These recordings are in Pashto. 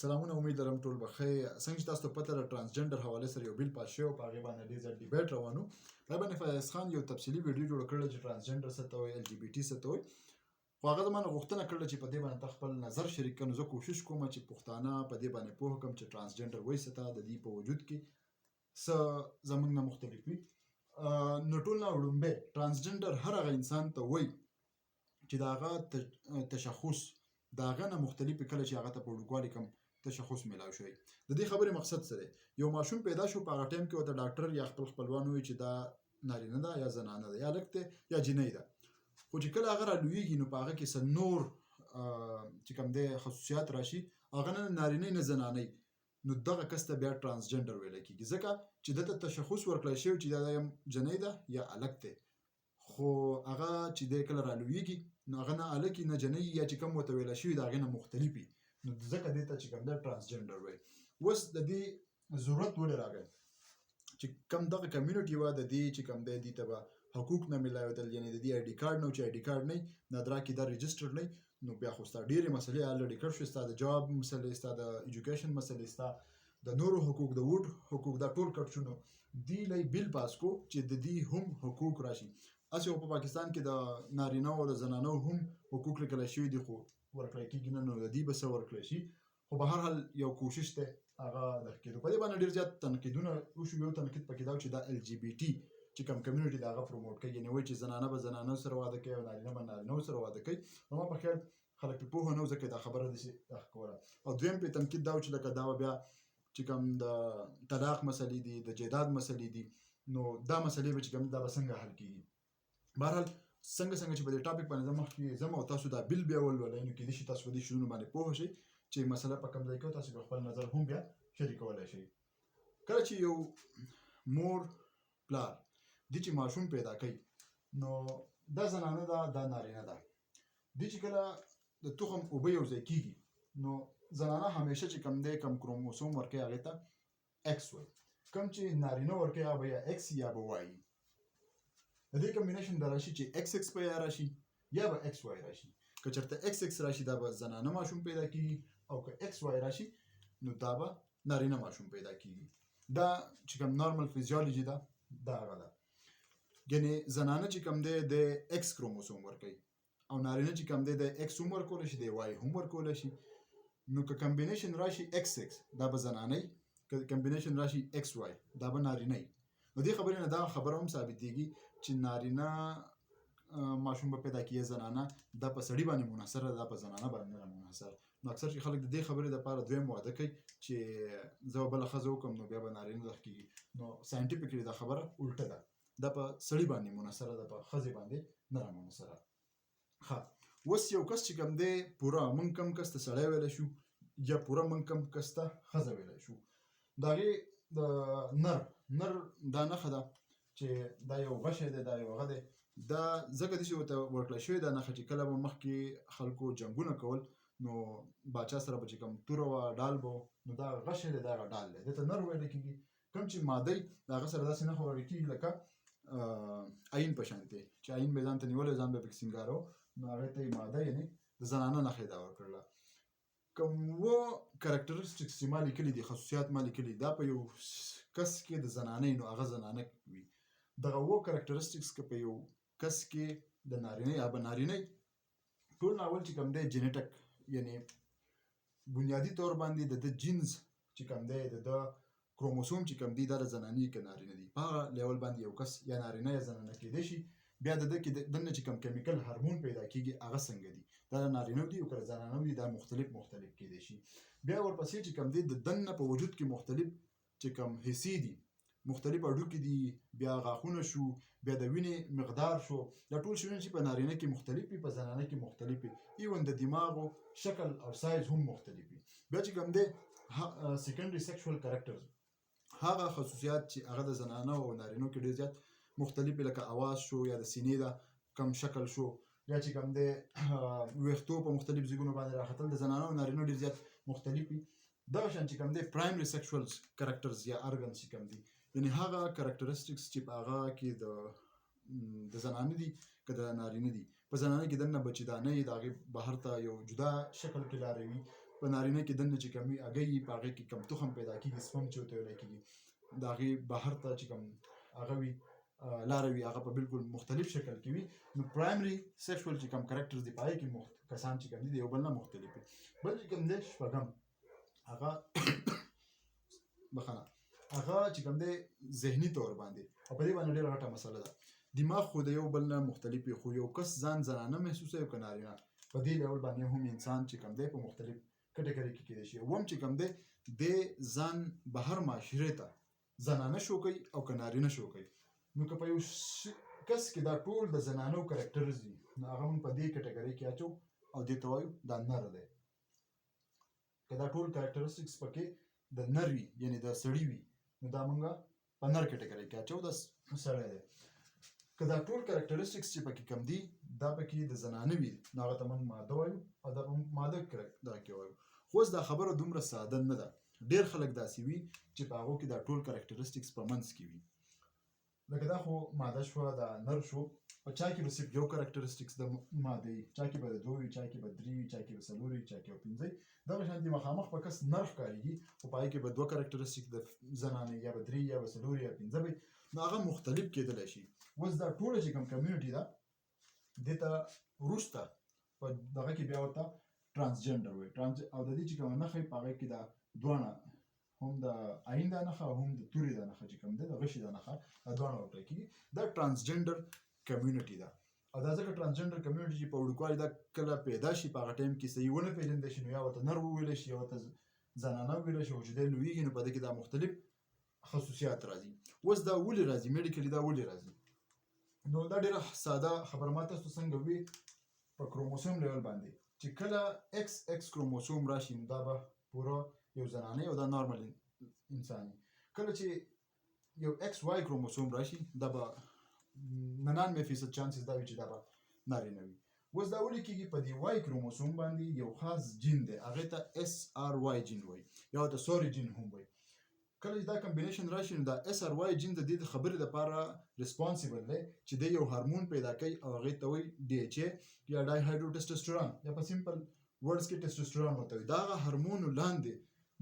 سلامونه، امید لرم ټول به ښه یې. څنګه چې تاسو ته پته ده ټرانسجنډر حوالې سره یو بیل پاس شوی او په هغې باندې ډېر زیات ډیبیټ روان و. په هغې باندې فیاض خان یو تفصیلي ویډیو جوړه کړې چې ټرانسجنډر څه ته وایي، ال جي بي ټي څه ته وایي. خو هغه زما نه غوښتنه کړې چې په دې باندې ته خپل نظر شریک کړه. نو زه کوشش کوم چې پښتانه په دې باندې پوه کړم چې ټرانسجنډر وایي څه ته، د دې په وجود کې څه زموږ نه مختلف وي. نو ټول نه وړومبی ټرانسجنډر هر هغه انسان ته وایي چې د هغه تشخص د هغه نه مختلف وي کله چې هغه ته په وړوکوالي کم تشخص میلاو شوی. د دې خبرې مقصد څه دی؟ یو ماشوم پیدا شو، په هغه ټایم کې ورته ډاکټر یا خپل خپلوان وایي چې دا نارینه ده یا زنانه ده، یا هلک دی یا جینۍ ده. خو چې کله هغه رالویږي نو په هغه کې څه نور چې کوم دی خصوصیات راشي، هغه نه نارینه نه زنانه، نو دغه کس ته بیا ټرانسجنډر ویلی کېږي، ځکه چې ده ته تشخص ورکړی شوی چې دا یم جینۍ ده یا هلک دی. خو هغه چې دی کله رالویږي نو هغه نه هلک نه جینۍ یا چې کوم ورته ویلی شوي د هغې نه مختلف وي، نو ځکه دې ته چې کوم دی ټرانسجنډر وایي. اوس د دې ضرورت ولې راغی چې کوم دغه کمیونټي وه د دې چې کوم دی دې ته به حقوق نه میلاوېدل، یعنې د دې آی ډي کارډ نه و، چې آی ډي کارډ نه وي نادرا کې دا رجسټرډ نه وي، نو بیا خو ستا ډېرې مسلې الریډي کټ شوې، ستا د جاب مسلې، ستا د ایجوکیشن مسلې، ستا د نورو حقوق، د ووټ حقوق، دا ټول کټ شو. نو دې لی بیل پاس کو چې د دې هم حقوق راشي. هسې خو په پاکستان کې د نارینه او د زنانو هم حقوق لیکلی شوي دي، خو ورکړی کېږي نه، نو د دې به څه ورکړی شي. خو به هر حال یو کوشش دی هغه دغه کېدو. په دې باندې ډېر زیات تنقیدونه وشو. یو تنقید پکې دا و چې دا ال جي بي ټي چې کوم کمیونټي د هغه پروموټ کوي، یعنې وایي چې زنانه به زنانو سره واده کوي او نارینه به نارینهو سره واده کوي. نو ما په خیال خلک پرې پوهه نه و، ځکه دا خبره داسې دغه کوله. او دویم پرې تنقید دا و چې لکه دا به بیا چې کوم د طلاق مسلې دي، د جیداد مسلې دي، نو دا مسلې به چې کوم دا به څنګه حل کېږي. بهرحال څنګه چې په دې ټاپک باندې زه مخکې ځم او تاسو دا بیل بیا ولولئ، نو کېدای شي تاسو په دې شیانو باندې پوه شئ چې مسله په کوم ځای کې تاسو به خپل نظر هم بیا شریکولی شئ. کله چې یو مور پلار دې چې ماشوم پیدا کوي، نو دا زنانه ده دا نارینه ده، دې چې کله د تخم اوبه یو ځای کېږي نو زنانه همیشه چې کوم دی کوم کروموسوم ورکوي هغې ته ایکس وایي، کوم چې نارینه ورکوي هغه به یا ایکس یا به وایي. د دې کمبینیشن به راشي چې ایکس ایکس به یا راشي یا به ایکس وای راشي. که چېرته ایکس ایکس راشي دا به زنانه ماشوم پیدا کېږي، او که ایکس وای راشي نو دا به نارینه ماشوم پیدا کېږي. دا چې کوم نارمل فیزیولوژي ده دا هغه ده. یعنې زنانه چې کوم دی د ایکس کروموسوم ورکوي او نارینه چې کوم دی د ایکس هم ورکولی شي، د وای هم ورکولی شي. نو که کمبینیشن راشي ایکس ایکس دا به زنانه، که کمبینیشن راشي ایکس وای دا به نارینه. نو دې خبرې نه دا خبره هم ثابتېږي چې نارینه ماشوم به پیدا کېږي، زنانه دا په سړي باندې منحصره ده، په زنانه باندې نه منحصر. نو اکثر چې خلک د دې خبرې دپاره دویم واده کوي چې زه به بله ښځه وکړم نو بیا به نارینه دغه کېږي. نو ساینټیفیکلي دا خبره الټه ده، دا په سړي باندې منحصره ده، په ښځې باندې نه ده منحصره. ښه، اوس یو کس چې کوم دی پوره موږ کوم کس ته سړی ویلی شو یا پوره موږ کوم کس ته ښځه ویلی شو، د هغې د نر دا نښه ده چې دا یو غشی دی، دا یو هغه دی، دا ځکه داسې ورته ورکړی شوې دا نښه چې کله به مخکې خلکو جنګونه کول نو باچا سره به چې کوم توره وه ډال به و، نو دا غشی دی، دا هغه ډال دی، دې ته نر ویلی کېږي. کوم چې ماده وي د هغه سره داسې نښه ورکړل کېږي لکه عین په شانتې چې عین به یې ځان ته نیولی، ځان به یې پکې سینګارو، نو هغې ته یې ماده یعنې د زنانه نښه یې دا ورکړله. کوم اووه کرکټرسټکس چې ما لیکلي دي، خصوصیات ما لیکلي دا په یو کس کې د زنانه نو هغه زنانه وي. دغه اووه کرکټرسټکس که په یو کس کې د نارینه یا به نارینه ټول نه اول چې کوم دی جینیټک، یعنې بنیادي طور باندې د ده جینز چې کوم دی د ده کروموسوم چې کوم دی دا د زنانې که نارینه دي، په هغه لیول باندې یو کس یا نارینه یا زنانه کېدی شي. بیا د ده کې دننه چې کوم کیمیکل هارمون پیدا کېږي هغه څنګه دي، دا د نارینه دي او که د زنانه دي، دا مختلف کېدی شي. بیا ورپسې چې کوم دی د دننه په وجود کې مختلف چې کوم حصې دي، مختلف هډوکي دي، بیا غاښونه شو، بیا د وینې مقدار شو، دا ټول شیونه چې په نارینه کې مختلف وي په زنانه کې مختلف وي. ایون د دماغو شکل او سایز هم مختلف وي. بیا چې کوم دی سیکنډري سیکشوال کرکټرز، هغه خصوصیات چې هغه د زنانه او نارینو کې ډېر زیات مختلف وي، لکه اواز شو یا د سینې د کم شکل شو، یا چې کوم دی ویښتو په مختلف ځایونو باندې راختل د زنانه او نارینو ډېر زیات مختلف وي. دغه شان چې کوم دی پرایمري سیکشوال کرکټرز یا ارګنز چې کوم دي، یعنې هغه کرکټرسټکس چې په هغه کې د زنانه دي که د نارینه دي. په زنانه کې دننه بچیدانه وي، د هغې بهر ته یو جدا شکل کې لاروي، په نارینه کې دننه چې کوم وي هګۍ په هغې کې کم تخم پیدا کېږي سپم چې ورته ویلی کېږي د هغې بهر ته چې کوم هغه وي لاره وي هغه په بالکل مختلف شکل کې وي نو پرایمري سیکشوال چې کوم کرکټرز دي په هغې کې کسان چې کوم دي د یو بل نه مختلف وي. بل چې کوم دی شپږم هغه بخښنه هغه چې کوم دی ذهني طور باندې او په دې باندې ډېره غټه مسله ده. دماغ خو د یو بل نه مختلف وي خو یو کس ځان زنانه محسوسوي که نارینه په دې لیول باندې هم انسان چې کوم دی په مختلف کټګرۍ کې کېدای شي. اووم چې کوم دی د ځان بهر معاشرې ته زنانه شو کوي او که نارینه شو کوي نو که په یو کس کې دا ټول د زنانو کرکټرز وي نو هغه موږ په دې کټګرۍ کې اچو او دې ته وایو دا نر دی. که دا ټول کرکټرسټکس پکې د نر وي یعنې د سړي وي نو دا موږ په نر کټګرۍ کې اچو دا سړی دی. که دا ټول کرکټرسټکس چې پکې کم دي دا پکې د زنانه وي نو هغه ته موږ ماده وایو او دا به موږ ماده دغه کې وایو. خو اوس دا خبره دومره ساده نه ده. ډېر خلک داسې وي چې په هغو کې دا ټول کرکټرسټکس په منځ کې وي. لکه دا خو ماده شوه دا نر شو په چا کې به صرف یو کرکټرسټکس د ماده وي چا کې به د دوه وي چا کې به درې وي چا کې به څلور وي چا کې به پنځه وي. دغه شانتې مخامخ په کس نر ښکارېږي خو په هغې کې به دوه کرکټرسټکس د زنانې یا به درې یا به څلور یا پنځه وي نو هغه مختلف کېدلی شي. اوس دا ټوله چې کوم کمیونټي ده دې ته وروسته په دغه کې بیا ورته ټرانسجنډر وایي او د دې چې کومه نښه په هغې کې دا دواړه هم د عین دا نښه او هم د تورې دا نښه چې کوم دی د غشي دا نښه دا دواړه ورته کېږي. دا ټرانسجنډر کمیونټي ده او دا ځکه ټرانسجنډر کمیونټي چې په وړوکوالي دا کله پیدا شي په هغه ټایم کې صحیح ونه پېژندی شي نو یا ورته نر وویلی شي یا ورته زنانه وویلی شي او چې دی لویږي نو په دې کې دا مختلف خصوصیات راځي. اوس دا ولې راځي میډیکلي دا ولې راځي نو دا ډېره ساده خبره ما تاسو څنګه وي په کروموسوم لیول باندې چې کله ایکس کروموسوم راشي نو دا به پوره یو زنانه او دا نارمل انساني. کله چې یو ایکس وای کروموسوم راشي دا به 99% چانسز دا وي چې دا به نارینه وي. اوس دا ولې کېږي په دې وای کروموسوم باندې یو خاص جین دی هغې ته SRY جین وایي یا ورته سوري جین هم وایي. کله چې دا کمبینیشن راشي نو دا SRY جین د دې خبرې لپاره ریسپانسیبل دی چې دی یو هارمون پیدا کوي او هغې ته وایي DHA یا ډای هایډرو ټسټوسټرون یا په سمپل ورډز کې ټسټوسټرون ورته وایي. دا هغه هارمونو لاندې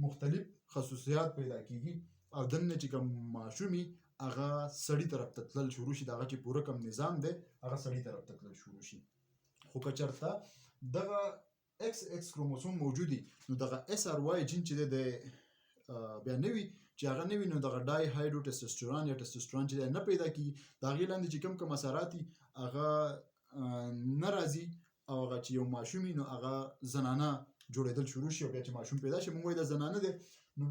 مختلف خصوصیات پیدا کېږي او دننه چې کوم ماشوم وي هغه سړي طرف ته تلل شروع شي د هغه چې پوره کوم نظام دی هغه سړي طرف ته تلل شروع شي. خو که چېرته دغه ایکس کروموسوم موجود وي نو دغه SRY جین چې دی بیا نه وي چې هغه نه وي نو دغه ډای هایډرو ټسټوسټرون یا ټسټوسټرون چې دی نه پیدا کېږي د هغې لاندې چې کوم اثرات دي هغه نه راځي او هغه چې یو ماشوم وي نو هغه زنانه جوړېدل شروع شي او بیا چې ماشوم پیدا شي موږ وایو دا زنانه دی نو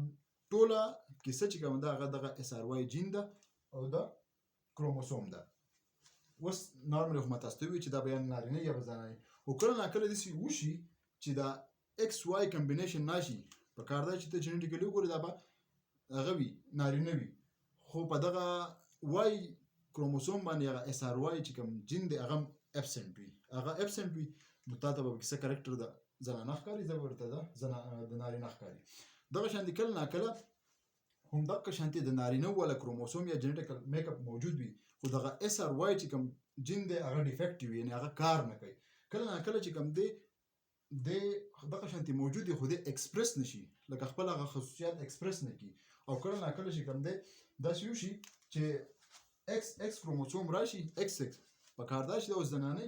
ټوله کیسه چې کومه ده هغه دغه SRY جین ده او د کروموسوم ده. اوس نارملي خو ما تاسو ته وویل چې دا به یا نارینه یا به زنانه خو کله ناکله داسې وشي چې دا XY کمبینیشن راشي په کار دی چې ته جنیټیکلي وګورې دا به هغه وي نارینه وي خو په دغه وای کروموسوم باندې هغه SRY چې کوم جین دی هغه ابسنټ وي نو تا ته به کیسه کرکټر ده زنانه ښکاري زه به ورته د نارینه ښکاري. دغه شانتې کله ناکله همدغه شانتې د نارینه والا کروموسوم یا جنیټیکل میک اپ موجود وي خو دغه SRY چې کوم جین دی هغه ډیفیکټ وي یعنې هغه کار نه کوي. کله ناکله چې کوم دی دغه شانتې موجود وي خو دی ایکسپریس نه شي لکه خپل هغه خصوصیات ایکسپریس نه کړي او کله ناکله چې کوم دی داسې وشي چې ایکس کروموسوم راشي ایکس په کار دا چې د اوس زنانه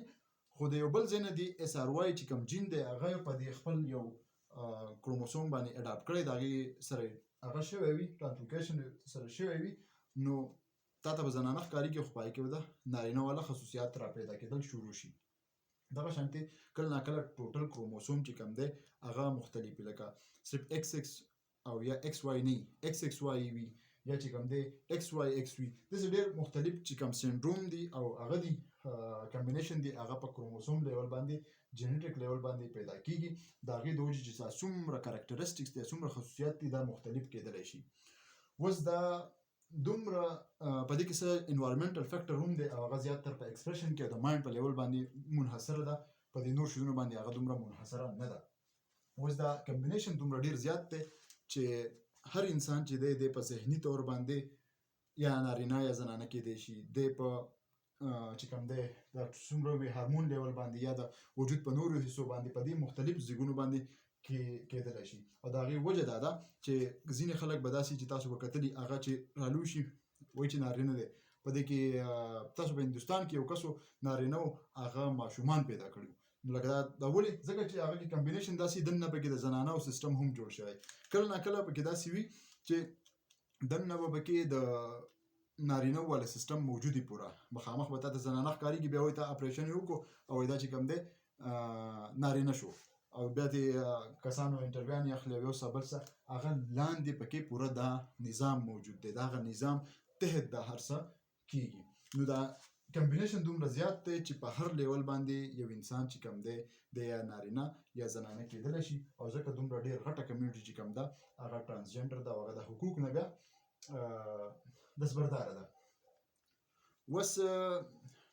خو د یو بل ځای نه دی SRY چې کوم جین دی هغه په دې خپل یو کروموسوم باندې اډاپټ کړی د هغې سره هغه شوی وي ټرانسلوکیشن سره شوی وي نو تا ته به زنانه ښکارېږي خو په هغې کې به د نارینه والا خصوصیات را پیدا کېدل شروع شي. دغه شانتې کله ناکله ټوټل کروموسوم چې کوم دی هغه مختلف وي لکه صرف XX او یا XY نه XXY وي یا چې کوم دی XYX وي داسې ډېر مختلف چې کوم سینډروم دي او هغه دي کمبینیشن دی هغه په کروموسوم لیول باندې جنیټیک لیول باندې پیدا کېږي د هغې د وجې چې څومره کرکټرسټکس دي څومره خصوصیات دي دا مختلف کېدلی شي. اوس دا دومره په دې کې څه انوایرمنټل فیکټر هم دی او هغه زیاتتر په ایکسپریشن کې او د مایند په لیول باندې منحصره ده په دې نور شیزونو باندې هغه دومره منحصره نه ده. اوس دا کمبینیشن دومره ډېر زیات دی چې هر انسان چې دی په ذهني طور باندې یا نارینه یا زنانه کېدی شي دی په چې کوم دی د څومره وي هارمون لیول باندې یا د وجود په نورو حصو باندې په دې مختلف زیږونو باندې کېدلی شي. او د هغې وجه دا ده چې ځینې خلک به داسې چې تاسو به کتلي هغه چې رالوشي وایي چې نارینه دی. په دې کې تاسو په هندوستان کې یو کسو نارینه و هغه ماشومان پیدا کړي. نو لکه دا ولې؟ ځکه چې هغه کې کمبینیشن داسې دننه پکې د زنانه او سیستم هم جوړ شوی. کله ناکله پکې داسې وي چې دننه به پکې د نارینه والا سیستم موجودی پوره مخامخ به تا د زنانه ښکارېږي، بیا وایي تا اپریشن یې وکړو او دا چې کوم دی نارینه شو او بیا دې کسانو انټرویو اخلي او یو څه بل څه هغه لاندې پکې پوره دا نظام موجود دی. دا هغه نظام تحت دا هر څه کېږي. نو دا کمبینیشن دومره زیات دی چې په هر لیول باندې یو انسان چې کوم دی د یا نارینه یا زنانه کېدلی شي. او ځکه دومره ډېر غټه کمیونټي چې کوم ده هغه ټرانسجنډر ده او هغه د حقوق نه بیا دستبرداره ده. اوس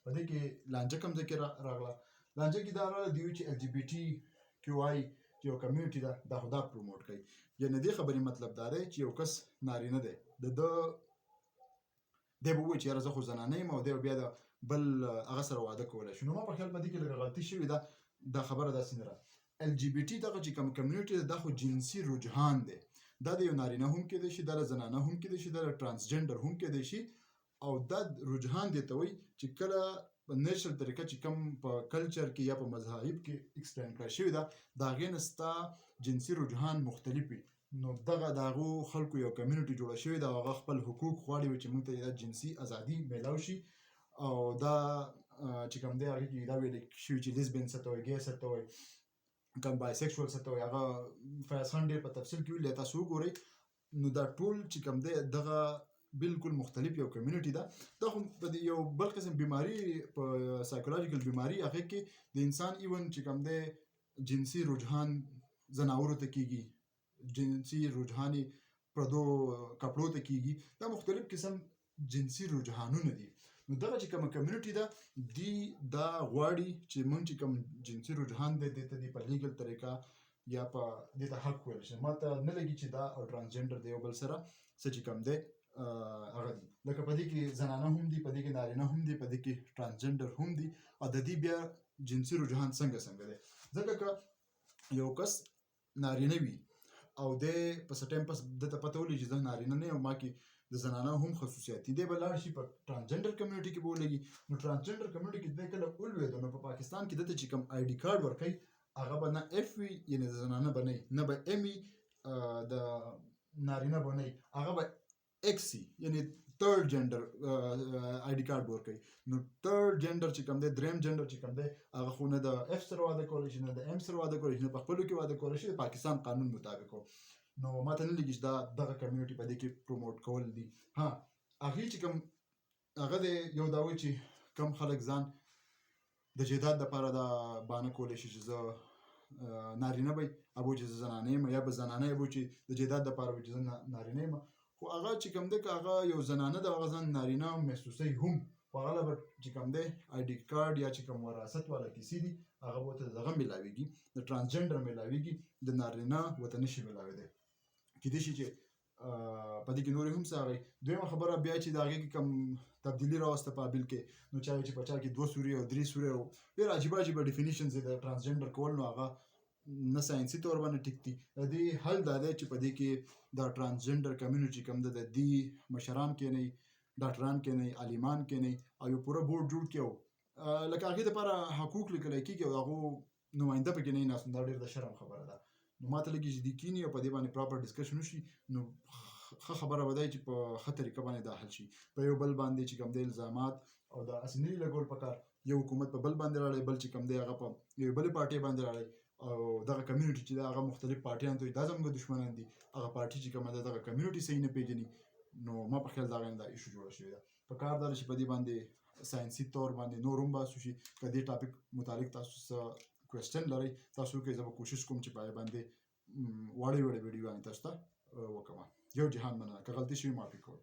په دې کې لانجه کوم ځای کې راغله؟ لانجه کې دا راغله دوی چې ال جی بي ټي کیو آی چې یو کمیونټي ده دا خو دا پروموټ کوي. یعنې دې خبرې مطلب دا دی چې یو کس نارینه دی دی به ووایي چې یاره زه خو زنانه یم او دی بیا د بل هغه سره واده کولی شي. نو ما په خیال په دې کې لږه غلطي شوې ده. دا خبره داسې نه ده. ال جی بي ټي دغه چې کوم کمیونټي ده دا خو جنسي رجحان دی. دا د یو نارینه هم کېدی شي، دا د زنانه هم کېدی شي، دا د ټرانسجنډر هم کېدی شي. او دا رجحان دی ته وایي چې کله په نیچرل طریقه چې کوم په کلچر کې یا په مذاهب کې ایکسپلین کړی شوي ده د هغې نه ستا جنسي رجحان مختلف وي. نو دغه د هغو خلکو یو کمیونټي جوړه شوې ده او هغه خپل حقوق غواړي چې موږ ته دا جنسي ازادي میلاو شي. او دا چې کوم دی هغې کې دا ویل شوي چې لیزبین څه ته وایي، ګی څه ته وایي، کوم بایسیکشوال څه ته وایي. هغه فیاض خان ډېر په تفصیل کې ویلي، تاسو وګورئ. نو دا ټول چې کوم دی دغه بالکل مختلف یو کمیونټي ده. دا خو په یو بل قسم بیماري په سایکولوژیکل بیماري هغې کې د انسان ایون چې کوم دی جنسي رجحان ځناورو ته کېږي، جنسي رجحان پردو کپړو ته کېږي. دا مختلف قسم جنسي رجحانونه دي. نو دغه چې کومه کمیونټي ده دی دا غواړي چې موږ چې کوم جنسي رجحان دی دې ته په لیګل طریقه یا په دې ته حق ویل شي. ما ته نه لګي چې دا او ټرانسجنډر د یو بل سره څه چې کوم دی هغه دي. لکه په دې کې زنانه هم دي، په دې کې نارینه هم دي، په دې کې ټرانسجنډر هم دي. او د دې بیا جنسي رجحان څنګه دی؟ ځکه که یو کس نارینه وي او دی په څه ټایم پس دته پته ولګي چې زه نارینه نه یم، ما کې د زنانه هم خصوصیات دي، دی به لاړ شي په ټرانسجنډر کمیونټي کې به ولګي. نو ټرانسجنډر کمیونټي کې دی کله ولوېده نو په پاکستان کې دته چې کوم آی ډي کارډ ورکوي هغه به نه اف وي، یعنې د زنانه به نه وي، نه به ام وي د نارینه به نه وي، هغه به ایکس وي، یعنې تھرډ جنډر آی ډي کارډ ورکوي. نو تھرډ جنډر چې کوم دی، دریم جنډر چې کوم دی هغه خو نه د اف سره واده کولی شي، نه د ام سره واده کولی شي، نه په خپلو کې واده کولی شي، د پاکستان قانون مطابق. نو ماته نه لګي چې دا دغه کمیونټي په دې کې پروموټ کول دي. ها هغې چې کوم هغه دی یو دا وایي چې کم خلک ځان د جیداد دپاره دا بانه کولی شي چې زه نارینه به ابو چې زه زنانه یم، یا به زنانه ابو چې د جیداد دپاره وایي چې زه نارینه یم. خو هغه چې کوم دی که هغه یو زنانه ده هغه ځان نارینه محسوسوي هم، خو هغه به چې کوم دی آی ډي کارډ یا چې کوم وراثت والا کیسې دي هغه به ورته دغه میلاویږي، د ټرانسجنډر میلاویږي، د نارینه ورته نشي میلاویدی. کیدای شي چې په دې کې نورې هم څه هغې. دویمه خبره بیا چې د هغې کې کوم تبدیلي راوسته په بل کې، نو چا چې په چا کې 2 سوري او 3 سوري او ډېر عجیبه عجیبه ډیفینیشنز د ټرانسجنډر کول، نو هغه نه ساینسي طور باندې ټیک دي. د دې حل دا دی چې په دې کې دا ټرانسجنډر کمیونټي کوم ده د دې مشران کېنئ، ډاکټران کېنئ، عالمان کېنئ او یو پوره بورډ جوړ کړي او لکه هغې دپاره حقوق لیکلی کېږي او د هغو نماینده پکې نه وي ناست. دا ډېر د شرم خبره ده. نو ماته لګي چې دې کینی او په دې باندې پراپر ډسکشن وشي نو ښه خبره به دی چې په ښه طریقه باندې دا حل شي. په یو بل باندې چې کوم دی الزامات او دا هسې نه وي لګول پکار، یو حکومت په بل باندې راړی، بل چې کوم دی هغه په یوې بلې پارټۍ باندې راړی، او دغه کمیونټي چې ده هغه مختلف پارټیانو ته وایي دا زموږ دښمنان دي، هغه پارټي چې کومه ده دغه کمیونټي صحیح نه پېژني. نو ما په خیال د هغې نه دا ایشو جوړه شوې ده. پکار دا ده چې په دې باندې ساینسي طور باندې نور هم بحث وشي. که دې ټاپک متعلق تاسو څه کوېسچن لرئ تاسو وکړئ، زه به کوشش کوم چې په هغې باندې وړې وړې ویډیوګانې تاسو ته وکړم. یو جهان مننه، که غلطي شوي معافي کوئ.